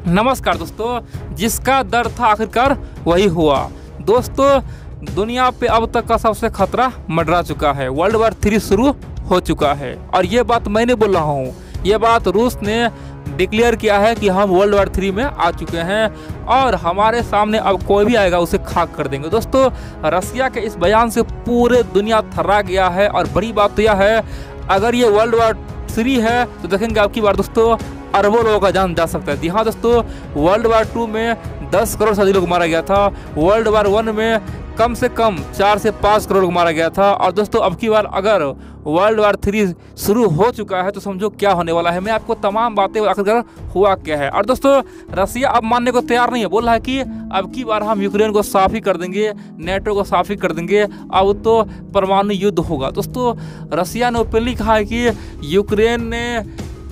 नमस्कार दोस्तों, जिसका डर था आखिरकार वही हुआ। दोस्तों, दुनिया पे अब तक का सबसे खतरा मंडरा चुका है। वर्ल्ड वार 3 शुरू हो चुका है और ये बात मैं नहीं बोल रहा हूँ, ये बात रूस ने डिक्लेयर किया है कि हम वर्ल्ड वार 3 में आ चुके हैं और हमारे सामने अब कोई भी आएगा उसे खाक कर देंगे। दोस्तों, रसिया के इस बयान से पूरे दुनिया थर्रा गया है और बड़ी बात तो यह है, अगर ये वर्ल्ड वार 3 है तो देखेंगे आपकी बार दोस्तों अरबों लोगों का जान जा सकता है। जी हाँ दोस्तों, वर्ल्ड वार 2 में 10 करोड़ से अधिक लोग मारा गया था। वर्ल्ड वार 1 में कम से कम 4 से 5 करोड़ लोग मारा गया था। और दोस्तों अब की बार अगर वर्ल्ड वार 3 शुरू हो चुका है तो समझो क्या होने वाला है। मैं आपको तमाम बातें आखिरकार हुआ क्या है। और दोस्तों, रसिया अब मानने को तैयार नहीं है, बोल रहा है कि अब की बार हम यूक्रेन को साफ ही कर देंगे, नेटो को साफ ही कर देंगे, अब तो परमाणु युद्ध होगा। दोस्तों, रसिया ने ओपनली कहा है कि यूक्रेन ने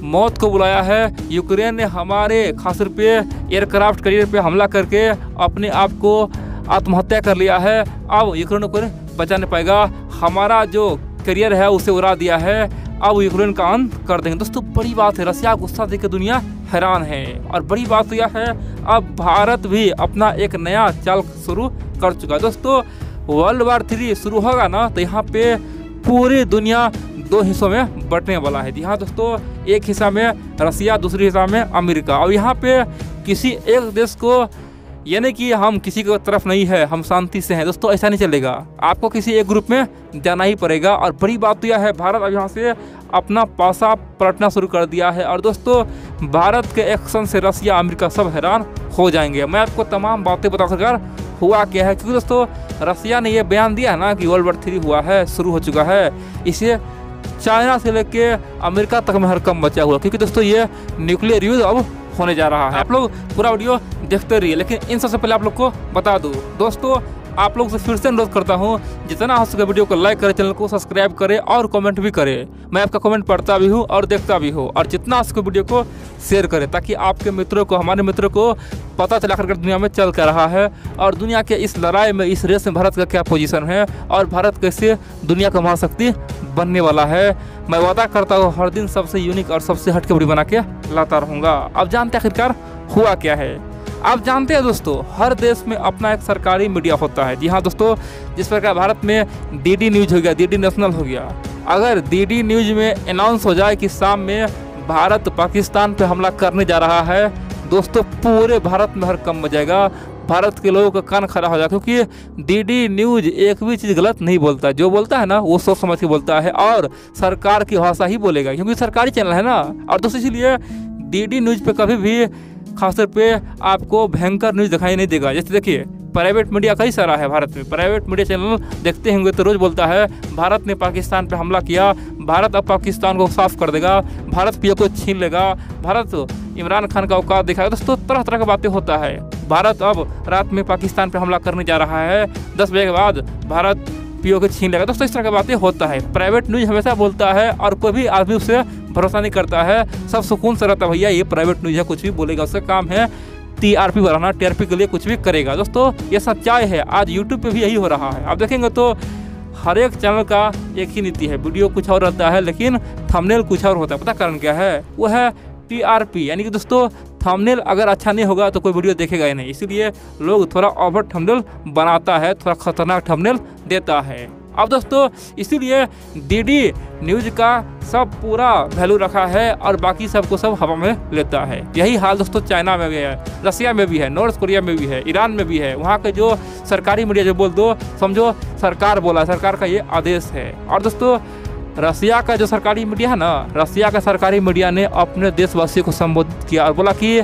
मौत को बुलाया है, यूक्रेन ने हमारे खास तौर पे एयरक्राफ्ट कैरियर पे हमला करके अपने आप को आत्महत्या कर लिया है। अब यूक्रेन को बचा नहीं पाएगा, हमारा जो करियर है उसे उड़ा दिया है, अब यूक्रेन का अंत कर देंगे। दोस्तों बड़ी बात है, रसिया गुस्सा देख के दुनिया हैरान है। और बड़ी बात तो यह है, अब भारत भी अपना एक नया चाल शुरू कर चुका है। दोस्तों, वर्ल्ड वार 3 शुरू होगा ना तो यहाँ पे पूरी दुनिया 2 हिस्सों में बंटने वाला है। जी हाँ दोस्तों, एक हिस्सा में रसिया, दूसरे हिस्सा में अमेरिका। और यहाँ पे किसी एक देश को, यानी कि हम किसी की तरफ नहीं है, हम शांति से हैं। दोस्तों ऐसा नहीं चलेगा, आपको किसी एक ग्रुप में जाना ही पड़ेगा। और बड़ी बात तो यह है, भारत अब यहाँ से अपना पासा पलटना शुरू कर दिया है। और दोस्तों, भारत के एक्शन से रसिया, अमेरिका सब हैरान हो जाएंगे। मैं आपको तमाम बातें बता सकर हुआ क्या है, क्योंकि दोस्तों रसिया ने यह बयान दिया है ना कि वर्ल्ड वार 3 हुआ है, शुरू हो चुका है। इसे चाइना से लेके अमेरिका तक में हरकम बचा हुआ, क्योंकि दोस्तों ये न्यूक्लियर युद्ध अब होने जा रहा है। आप लोग पूरा वीडियो देखते रहिए, लेकिन इन सबसे पहले आप लोग को बता दूं दोस्तों, आप लोग से फिर से अनुरोध करता हूं, जितना हो सके वीडियो को लाइक करें, चैनल को सब्सक्राइब करें और कमेंट भी करें। मैं आपका कमेंट पढ़ता भी हूं और देखता भी हूं। और जितना हो सके वीडियो को शेयर करें, ताकि आपके मित्रों को, हमारे मित्रों को पता चला कर दुनिया में चल कर रहा है और दुनिया के इस लड़ाई में, इस रेस में भारत का क्या पोजीशन है और भारत कैसे दुनिया का महाशक्ति बनने वाला है। मैं वादा करता हूँ हर दिन सबसे यूनिक और सबसे हटके वीडियो बना के लाता रहूँगा। अब जानते हैं आखिरकार हुआ क्या है। आप जानते हैं दोस्तों, हर देश में अपना एक सरकारी मीडिया होता है। जी हाँ दोस्तों, जिस प्रकार भारत में डीडी न्यूज हो गया, डीडी नेशनल हो गया। अगर डीडी न्यूज में अनाउंस हो जाए कि शाम में भारत पाकिस्तान पे हमला करने जा रहा है, दोस्तों पूरे भारत में हड़कंप मचाएगा, भारत के लोगों का कान खड़ा हो जाएगा। क्योंकि डीडी न्यूज एक भी चीज़ गलत नहीं बोलता, जो बोलता है ना वो सोच समझ के बोलता है और सरकार की भाषा ही बोलेगा, क्योंकि सरकारी चैनल है ना। और दोस्तों इसीलिए डीडी न्यूज पे कभी भी खासतौर पे आपको भयंकर न्यूज़ दिखाई नहीं देगा। जैसे देखिए, प्राइवेट मीडिया कई सारा है भारत में, प्राइवेट मीडिया चैनल देखते होंगे तो रोज़ बोलता है भारत ने पाकिस्तान पे हमला किया, भारत अब पाकिस्तान को साफ कर देगा, भारत पीओ को छीन लेगा, भारत इमरान खान का औकात दिखाएगा। दोस्तों तरह तरह की बातें होता है। भारत अब रात में पाकिस्तान पे हमला करने जा रहा है, 10 बजे के बाद भारत पीओ को छीन लेगा। दोस्तों इस तरह की बातें होता है, प्राइवेट न्यूज़ हमेशा बोलता है और कोई भी आदमी उससे भरोसा नहीं करता है। सब सुकून से रहता है, भैया ये प्राइवेट न्यूज़ है, कुछ भी बोलेगा, उसका काम है टीआरपी बढ़ाना, टीआरपी के लिए कुछ भी करेगा। दोस्तों ये सच्चाई है, आज यूट्यूब पे भी यही हो रहा है। आप देखेंगे तो हर एक चैनल का एक ही नीति है, वीडियो कुछ और रहता है लेकिन थंबनेल कुछ और होता है। पता कारण क्या है? वो है टीआरपी, यानी कि दोस्तों थंबनेल अगर अच्छा नहीं होगा तो कोई वीडियो देखेगा ही नहीं। इसीलिए लोग थोड़ा ओवर थंबनेल बनाता है, थोड़ा खतरनाक थंबनेल देता है। अब दोस्तों इसीलिए डीडी न्यूज का सब पूरा वैल्यू रखा है और बाकी सबको सब हवा में लेता है। यही हाल दोस्तों चाइना में भी है, रसिया में भी है, नॉर्थ कोरिया में भी है, ईरान में भी है। वहाँ के जो सरकारी मीडिया जो बोल दो, समझो सरकार बोला, सरकार का ये आदेश है। और दोस्तों रसिया का जो सरकारी मीडिया है ना, रसिया का सरकारी मीडिया ने अपने देशवासियों को संबोधित किया और बोला कि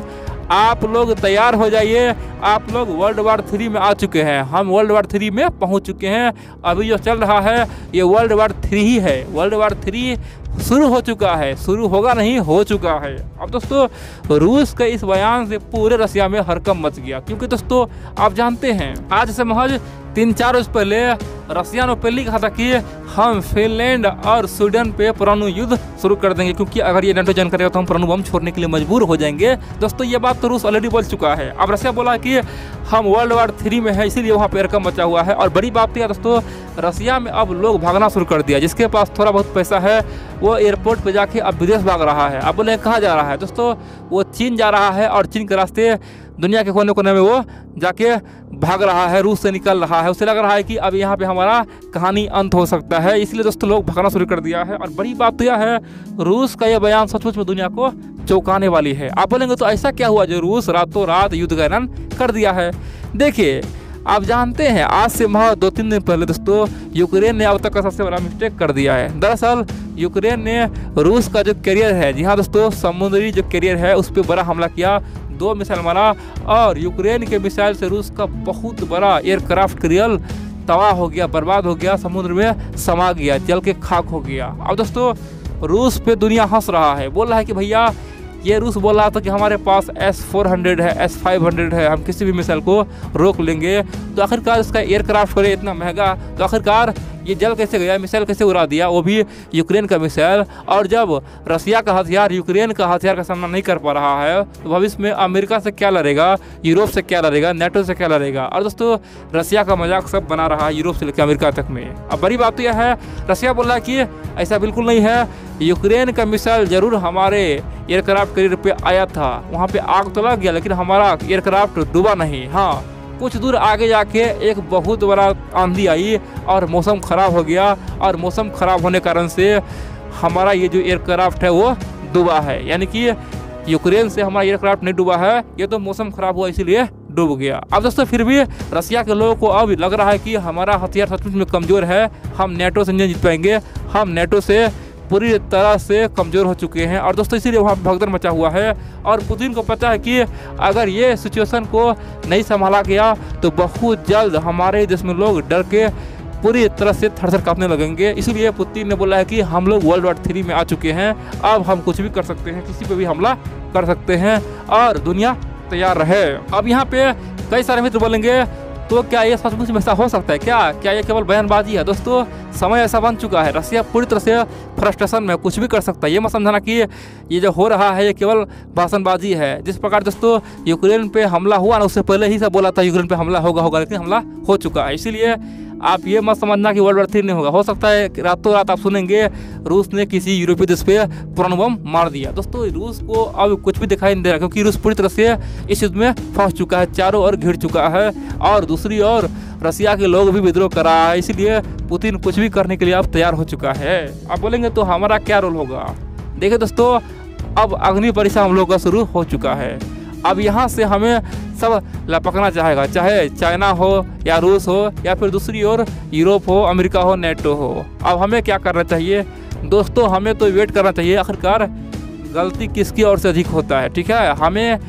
आप लोग तैयार हो जाइए, आप लोग वर्ल्ड वार 3 में आ चुके हैं, हम वर्ल्ड वार 3 में पहुंच चुके हैं। अभी जो चल रहा है ये वर्ल्ड वार 3 ही है, वर्ल्ड वार 3 शुरू हो चुका है, शुरू होगा नहीं, हो चुका है। अब दोस्तों रूस के इस बयान से पूरे रसिया में हड़कंप मच गया, क्योंकि दोस्तों आप जानते हैं आज से महज 3-4 रोज पहले रसिया ने पहले कहा था कि हम फिनलैंड और स्वीडन पे परमाणु युद्ध शुरू कर देंगे, क्योंकि अगर ये नेटो ज्वाइन करेगा तो हम परमाणु बम छोड़ने के लिए मजबूर हो जाएंगे। दोस्तों ये बात तो रूस ऑलरेडी बोल चुका है। अब रसिया बोला कि हम वर्ल्ड वार 3 में है, इसीलिए वहाँ पे एयरकम बचा हुआ है। और बड़ी बात है दोस्तों, रसिया में अब लोग भागना शुरू कर दिया। जिसके पास थोड़ा बहुत पैसा है वो एयरपोर्ट पे जाके अब विदेश भाग रहा है। अब बोले कहाँ जा रहा है दोस्तों, वो चीन जा रहा है और चीन के रास्ते दुनिया के कोने कोने में वो जाके भाग रहा है, रूस से निकल रहा है। उसे लग रहा है कि अब यहाँ पे हमारा कहानी अंत हो सकता है, इसलिए दोस्तों लोग भागना शुरू कर दिया है। और बड़ी बात तो यह है, रूस का यह बयान सचमुच में दुनिया को चौंकाने वाली है। आप बोलेंगे तो ऐसा क्या हुआ जो रूस रातों रात युद्ध का ऐलान कर दिया है। देखिए आप जानते हैं, आज से महज 2-3 दिन पहले दोस्तों यूक्रेन ने अब तक का सबसे बड़ा मिस्टेक कर दिया है। दरअसल यूक्रेन ने रूस का जो कैरियर है, जी हाँ दोस्तों, समुद्री जो कैरियर है उस पर बड़ा हमला किया, 2 मिसाइल मारा और यूक्रेन के मिसाइल से रूस का बहुत बड़ा एयरक्राफ्ट कैरियर तबाह हो गया, बर्बाद हो गया, समुद्र में समा गया, जल के खाक हो गया। अब दोस्तों रूस पे दुनिया हंस रहा है, बोल रहा है कि भैया, ये रूस बोल रहा था कि हमारे पास S-400 है, S-500 है, हम किसी भी मिसाइल को रोक लेंगे। तो आखिरकार इसका एयरक्राफ्ट करे इतना महंगा, तो आखिरकार ये जल कैसे गया, मिसाइल कैसे उड़ा दिया, वो भी यूक्रेन का मिसाइल। और जब रसिया का हथियार यूक्रेन का हथियार का सामना नहीं कर पा रहा है तो भविष्य में अमेरिका से क्या लड़ेगा, यूरोप से क्या लड़ेगा, नेटो से क्या लड़ेगा। और दोस्तों रसिया का मजाक सब बना रहा है, यूरोप से लेकर अमेरिका तक में। अब बड़ी बात तो यह है, रसिया बोल रहा है कि ऐसा बिल्कुल नहीं है, यूक्रेन का मिसाइल जरूर हमारे एयरक्राफ्ट कैरियर पे आया था, वहाँ पे आग तो लग गया लेकिन हमारा एयरक्राफ्ट डूबा नहीं। हाँ, कुछ दूर आगे जाके एक बहुत बड़ा आंधी आई और मौसम ख़राब हो गया, और मौसम ख़राब होने कारण से हमारा ये जो एयरक्राफ्ट है वो डूबा है। यानी कि यूक्रेन से हमारा एयरक्राफ्ट नहीं डूबा है, ये तो मौसम ख़राब हुआ इसीलिए डूब गया। अब दोस्तों फिर भी रसिया के लोगों को अब लग रहा है कि हमारा हथियार सचमुच में कमज़ोर है, हम नेटो से नहीं जीत पाएंगे, हम नेटो से पूरी तरह से कमज़ोर हो चुके हैं। और दोस्तों इसीलिए वहाँ भगदड़ मचा हुआ है। और पुतिन को पता है कि अगर ये सिचुएशन को नहीं संभाला गया तो बहुत जल्द हमारे देश में लोग डर के पूरी तरह से थर-थर कांपने लगेंगे। इसीलिए पुतिन ने बोला है कि हम लोग वर्ल्ड वार 3 में आ चुके हैं, अब हम कुछ भी कर सकते हैं, किसी पे भी हमला कर सकते हैं और दुनिया तैयार रहे। अब यहाँ पे कई सारे मित्र बोलेंगे तो क्या ये सचमुच में ऐसा हो सकता है क्या ये केवल बयानबाजी है। दोस्तों समय ऐसा बन चुका है, रसिया पूरी तरह से फ्रस्ट्रेशन में कुछ भी कर सकता है। ये मत समझना कि ये जो हो रहा है ये केवल भाषणबाजी है। जिस प्रकार दोस्तों यूक्रेन पे हमला हुआ ना, उससे पहले ही सब बोला था यूक्रेन पे हमला होगा, लेकिन हमला हो चुका है। इसीलिए आप ये मत समझना कि वर्ल्ड वार 3 नहीं होगा। हो सकता है रातों रात आप सुनेंगे रूस ने किसी यूरोपीय देश पे परमाणु बम मार दिया। दोस्तों रूस को अब कुछ भी दिखाई नहीं दे रहा, क्योंकि रूस पूरी तरह से इस युद्ध में फंस चुका है, चारों ओर घिर चुका है और दूसरी ओर रसिया के लोग भी विद्रोह कर रहा है। इसीलिए पुतिन कुछ भी करने के लिए अब तैयार हो चुका है। आप बोलेंगे तो हमारा क्या रोल होगा। देखिए दोस्तों, अब अग्नि परीक्षा हम लोग का शुरू हो चुका है। अब यहाँ से हमें सब लपकना चाहेगा, चाहे चाइना हो या रूस हो या फिर दूसरी ओर यूरोप हो, अमेरिका हो, नेटो हो। अब हमें क्या करना चाहिए दोस्तों, हमें तो वेट करना चाहिए। आखिरकार गलती किसकी ओर से अधिक होता है, ठीक है। हमें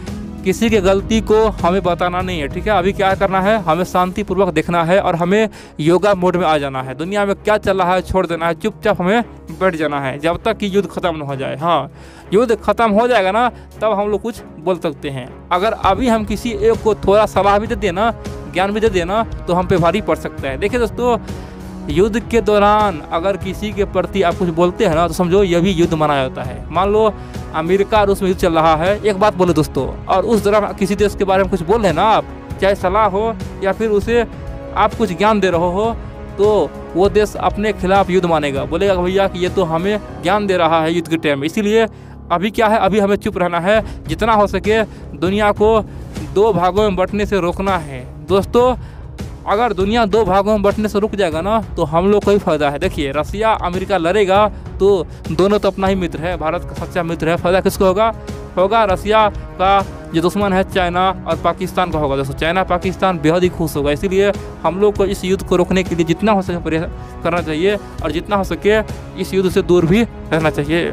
किसी की गलती को हमें बताना नहीं है, ठीक है। अभी क्या करना है, हमें शांतिपूर्वक देखना है और हमें योगा मोड में आ जाना है। दुनिया में क्या चल रहा है छोड़ देना है, चुपचाप हमें बैठ जाना है जब तक कि युद्ध खत्म न हो जाए। हाँ, युद्ध खत्म हो जाएगा ना, तब हम लोग कुछ बोल सकते हैं। अगर अभी हम किसी एक को थोड़ा सलाह भी दे देना, ज्ञान भी दे देना, तो हम पे भारी पड़ सकता है। देखिए दोस्तों, युद्ध के दौरान अगर किसी के प्रति आप कुछ बोलते हैं ना, तो समझो यह भी युद्ध माना जाता है। मान लो अमेरिका रूस में युद्ध चल रहा है, एक बात बोलो दोस्तों, और उस दौरान किसी देश के बारे में कुछ बोल रहे हैं ना आप, चाहे सलाह हो या फिर उसे आप कुछ ज्ञान दे रहे हो, तो वो देश अपने खिलाफ युद्ध मानेगा, बोलेगा भैया कि ये तो हमें ज्ञान दे रहा है युद्ध के टाइम में। इसीलिए अभी क्या है, अभी हमें चुप रहना है, जितना हो सके दुनिया को 2 भागों में बंटने से रोकना है। दोस्तों अगर दुनिया 2 भागों में बंटने से रुक जाएगा ना, तो हम लोग को ही फायदा है। देखिए रसिया अमेरिका लड़ेगा तो दोनों तो अपना ही मित्र है, भारत का सच्चा मित्र है। फायदा किसको होगा रसिया का जो दुश्मन है चाइना और पाकिस्तान का होगा। दोस्तों चाइना पाकिस्तान बेहद ही खुश होगा। इसीलिए हम लोग को इस युद्ध को रोकने के लिए जितना हो सके प्रयास करना चाहिए और जितना हो सके इस युद्ध से दूर भी रहना चाहिए।